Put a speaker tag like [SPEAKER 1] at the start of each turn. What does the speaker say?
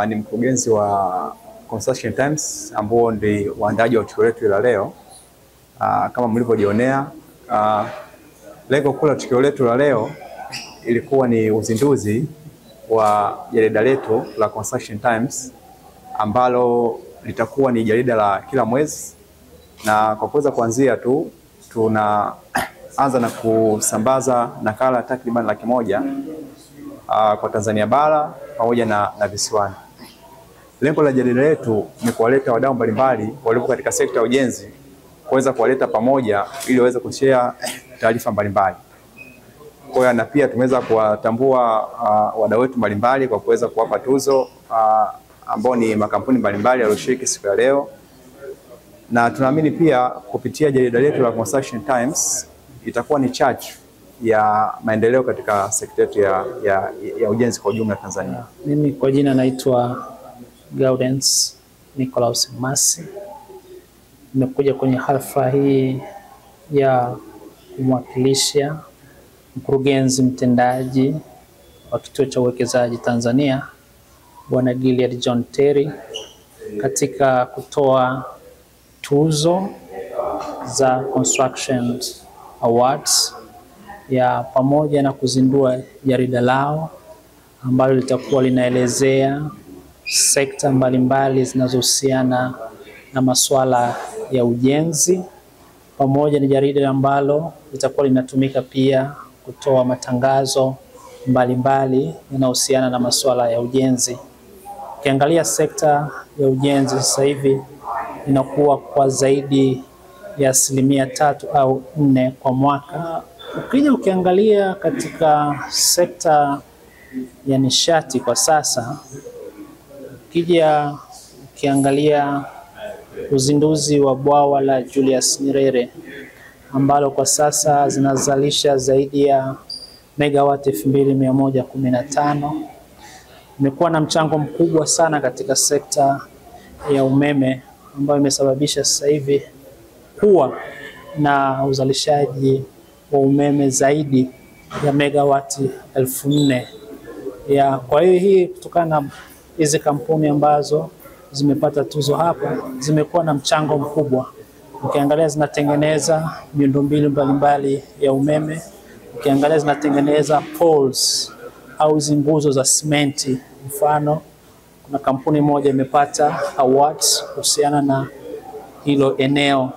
[SPEAKER 1] Ni mkurugenzi wa Construction Times ambao ndio waandaji wa tukio letu la leo. Kama mlivyojionea, lengo kuu la tukio letu la leo ilikuwa ni uzinduzi wa jarida letu la Construction Times ambalo litakuwa ni jarida la kila mwezi, na kwa kuweza kuanzia tu tunaanza na kusambaza nakala takriban 100,000 kwa Tanzania bara pamoja na visiwani. Lengo la jarida letu ni kuwaleta wadau mbalimbali walio katika sekta ya ujenzi, kuweza kuwaleta pamoja ili waweze kushare taarifa mbalimbali. Kwa hiyo na pia tumeweza kuwatambua wadau wetu mbalimbali kwa kuweza kuwapa tuzo ambao ni makampuni mbalimbali yaliyoshiriki siku ya leo. Na tunaamini pia kupitia jarida letu la Construction Times itakuwa ni chachu ya maendeleo katika sekta yetu ya ujenzi kwa ujumla Tanzania.
[SPEAKER 2] Mimi kwa jina naitwa Gaudens Nicolaus Masi. Nimekuja kwenye hafla hii ya kumwakilisha mkurugenzi mtendaji wa Kituo cha Uwekezaji Tanzania Bwana Gilead John Terry katika kutoa tuzo za Construction Awards ya pamoja na kuzindua jarida lao ambalo litakuwa linaelezea sekta mbalimbali zinazohusiana na masuala ya ujenzi. Pamoja ni jarida ambalo litakuwa linatumika pia kutoa matangazo mbalimbali yanayohusiana na masuala ya ujenzi. Ukiangalia sekta ya ujenzi sasa hivi inakuwa kwa zaidi ya 3% au 4% kwa mwaka. Ukiangalia katika sekta ya nishati kwa sasa, ukiangalia uzinduzi wa bwawa la Julius Nyerere ambalo kwa sasa zinazalisha zaidi ya megawati 2115, imekuwa na mchango mkubwa sana katika sekta ya umeme ambayo imesababisha sasa hivi kuwa na uzalishaji wa umeme zaidi ya megawati 4,000. Kwa hiyo hii kutokana na hizi kampuni ambazo zimepata tuzo hapa zimekuwa na mchango mkubwa. Ukiangalia zinatengeneza miundombinu mbalimbali ya umeme, ukiangalia zinatengeneza poles au nguzo za simenti. Mfano, kuna kampuni moja imepata awards kuhusiana na hilo eneo.